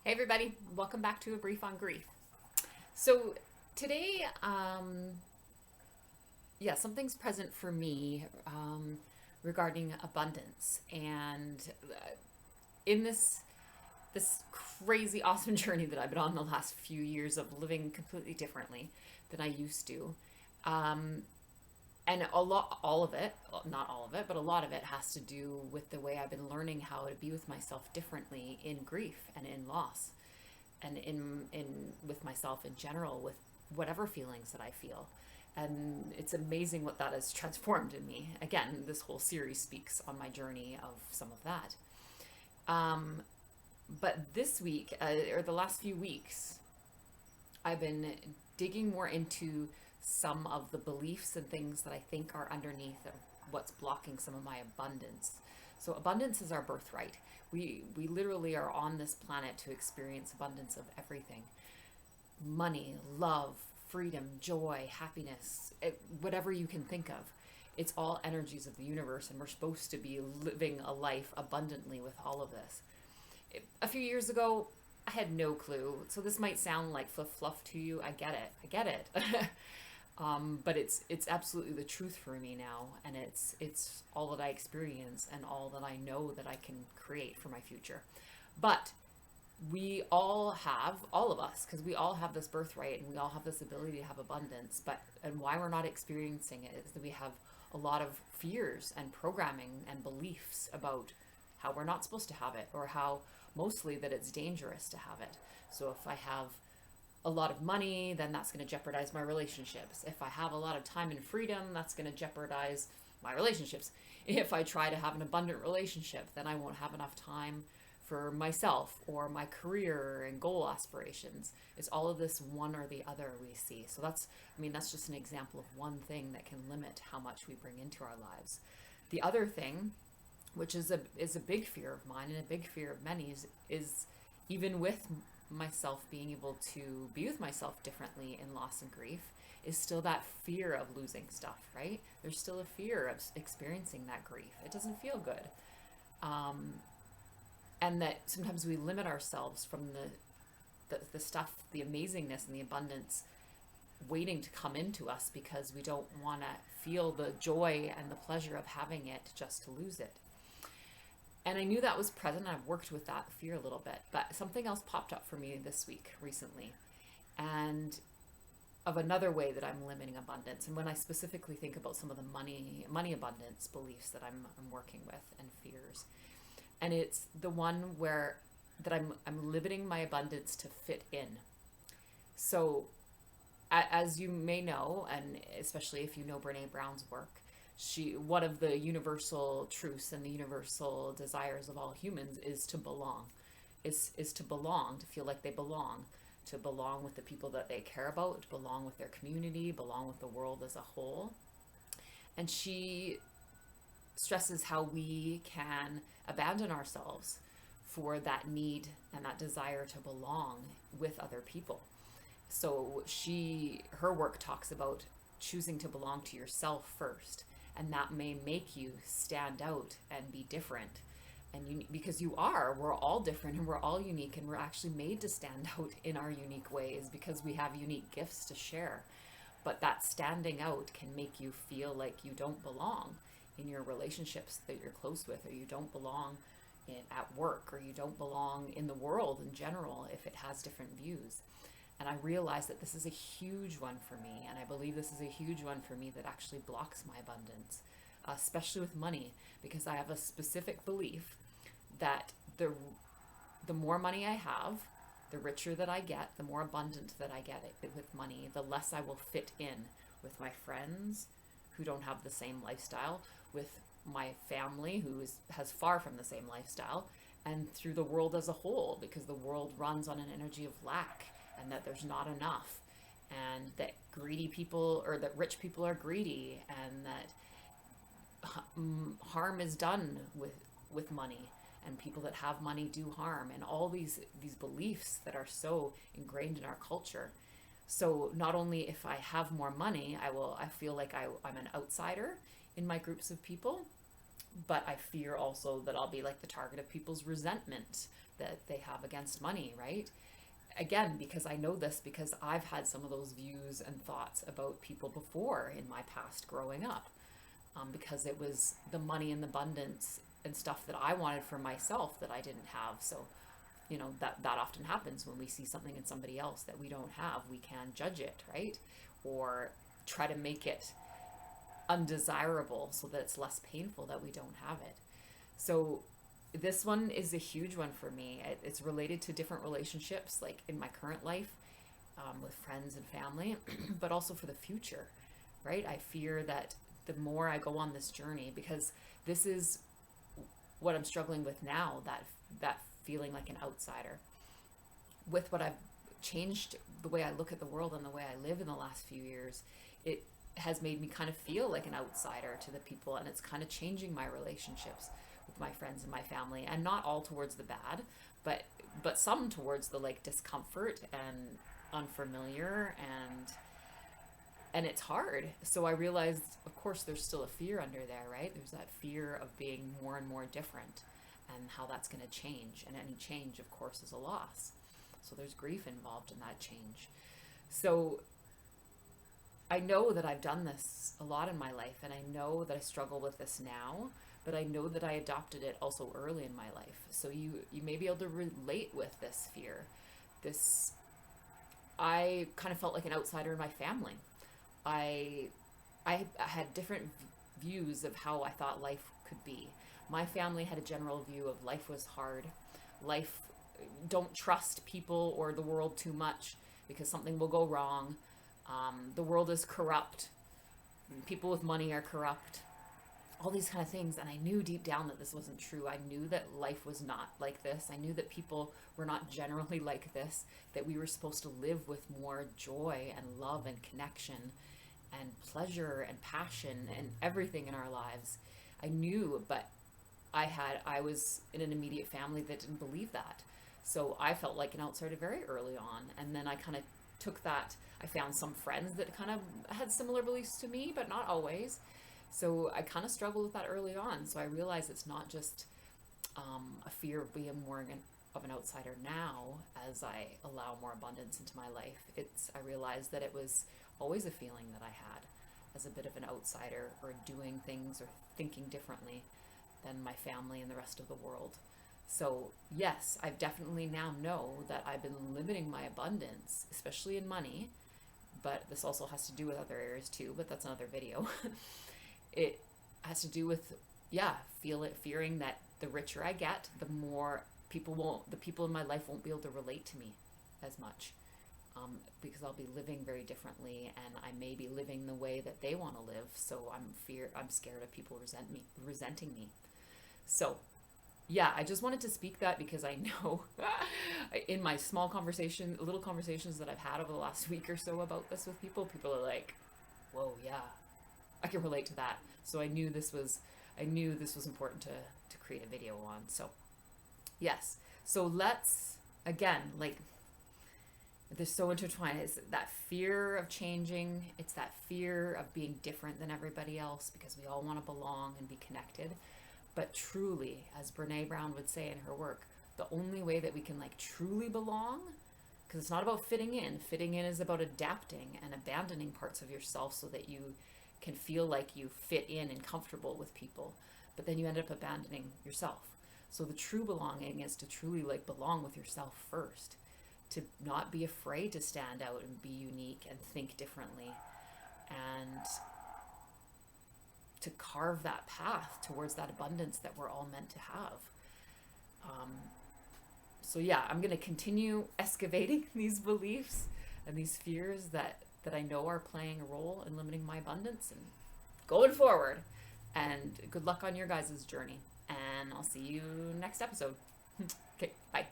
Hey everybody, welcome back to A Brief on Grief. So today, something's present for me regarding abundance, and in this crazy awesome journey that I've been on the last few years of living completely differently than I used to. Um, and all of it, not all of it, but a lot of it has to do with the way I've been learning how to be with myself differently in grief and in loss and in with myself in general, with whatever feelings that I feel. And it's amazing what that has transformed in me. Again, this whole series speaks on my journey of some of that. But this week, or the last few weeks, I've been digging more into some of the beliefs and things that I think are underneath of what's blocking some of my abundance. So abundance is our birthright. We literally are on this planet to experience abundance of everything. Money, love, freedom, joy, happiness, whatever you can think of. It's all energies of the universe, and we're supposed to be living a life abundantly with all of this. A few years ago, I had no clue. So this might sound like fluff to you. I get it. I get it. But it's absolutely the truth for me now, and it's all that I experience and all that I know that I can create for my future. But we all have, all of us, because we all have this birthright and we all have this ability to have abundance. But and why we're not experiencing it is that we have a lot of fears and programming and beliefs about how we're not supposed to have it, or how mostly that it's dangerous to have it. So if I have a lot of money, then that's going to jeopardize my relationships. If I have a lot of time and freedom, that's going to jeopardize my relationships. If I try to have an abundant relationship, then I won't have enough time for myself or my career and goal aspirations. It's all of this one or the other we see. So that's just an example of one thing that can limit how much we bring into our lives. The other thing, which is a big fear of mine and a big fear of many, is even with myself being able to be with myself differently in loss and grief, is still that fear of losing stuff, right? There's still a fear of experiencing that grief. It doesn't feel good. And that sometimes we limit ourselves from the stuff, the amazingness and the abundance waiting to come into us, because we don't want to feel the joy and the pleasure of having it just to lose it. And I knew that was present. I've worked with that fear a little bit, but something else popped up for me this week recently, and of another way that I'm limiting abundance. And when I specifically think about some of the money abundance beliefs that I'm working with and fears, and it's the one where that I'm limiting my abundance to fit in. So as you may know, and especially if you know Brene Brown's work, one of the universal truths and the universal desires of all humans is to belong, is to belong, to feel like they belong, to belong with the people that they care about, to belong with their community, belong with the world as a whole. And she stresses how we can abandon ourselves for that need and that desire to belong with other people. So her work talks about choosing to belong to yourself first, and that may make you stand out and be different. And because we're all different and we're all unique, and we're actually made to stand out in our unique ways because we have unique gifts to share. But that standing out can make you feel like you don't belong in your relationships that you're close with, or you don't belong at work, or you don't belong in the world in general if it has different views. And I realize that this is a huge one for me, and I believe this is a huge one for me that actually blocks my abundance, especially with money, because I have a specific belief that the more money I have, the richer that I get, the more abundant that I get with money, the less I will fit in with my friends who don't have the same lifestyle, with my family who has far from the same lifestyle, and through the world as a whole, because the world runs on an energy of lack, and that there's not enough, and that greedy people, or that rich people are greedy, and that harm is done with money, and people that have money do harm, and all these beliefs that are so ingrained in our culture. So not only if I have more money, I feel like I'm an outsider in my groups of people, but I fear also that I'll be like the target of people's resentment that they have against money, right? Again, because I know this because I've had some of those views and thoughts about people before in my past growing up, because it was the money and the abundance and stuff that I wanted for myself that I didn't have. So, that often happens when we see something in somebody else that we don't have. We can judge it, right? Or try to make it undesirable so that it's less painful that we don't have it. So this one is a huge one for me. It's related to different relationships, like in my current life, with friends and family, but also for the future, right? I fear that the more I go on this journey, because this is what I'm struggling with now, that feeling like an outsider. With what I've changed, the way I look at the world and the way I live in the last few years, it has made me kind of feel like an outsider to the people, and it's kind of changing my relationships with my friends and my family, and not all towards the bad, but some towards the like discomfort and unfamiliar, and it's hard. So I realized, of course, there's still a fear under there, right? There's that fear of being more and more different and how that's going to change, and any change, of course, is a loss. So there's grief involved in that change. So I know that I've done this a lot in my life, and I know that I struggle with this now, but I know that I adopted it also early in my life. So you may be able to relate with this fear. I kind of felt like an outsider in my family. I had different views of how I thought life could be. My family had a general view of life was hard. Life, don't trust people or the world too much because something will go wrong. The world is corrupt. People with money are corrupt. All these kind of things. And I knew deep down that this wasn't true. I knew that life was not like this. I knew that people were not generally like this, that we were supposed to live with more joy and love and connection and pleasure and passion and everything in our lives. I knew, but I was in an immediate family that didn't believe that. So I felt like an outsider very early on. And then I kind of took that. I found some friends that kind of had similar beliefs to me, but not always. So I kind of struggled with that early on. So I realized it's not just a fear of being more of an outsider now as I allow more abundance into my life. I realized that it was always a feeling that I had as a bit of an outsider, or doing things or thinking differently than my family and the rest of the world. So yes, I definitely now know that I've been limiting my abundance, especially in money, but this also has to do with other areas too, but that's another video. It has to do with, fearing that the richer I get, the more the people in my life won't be able to relate to me as much, because I'll be living very differently, and I may be living the way that they want to live. So I'm scared of people resenting me. So yeah, I just wanted to speak that because I know in my little conversations that I've had over the last week or so about this with people are like, whoa, yeah, I can relate to that. So I knew this was important to create a video on. So yes. So let's, again, like, they're so intertwined. It's that fear of changing. It's that fear of being different than everybody else because we all want to belong and be connected. But truly, as Brene Brown would say in her work, the only way that we can like truly belong, because it's not about fitting in. Fitting in is about adapting and abandoning parts of yourself so that you can feel like you fit in and comfortable with people. But then you end up abandoning yourself. So the true belonging is to truly like belong with yourself first, to not be afraid to stand out and be unique and think differently, and to carve that path towards that abundance that we're all meant to have. So yeah, I'm going to continue excavating these beliefs and these fears that I know are playing a role in limiting my abundance and going forward. And good luck on your guys' journey. And I'll see you next episode. Okay, bye.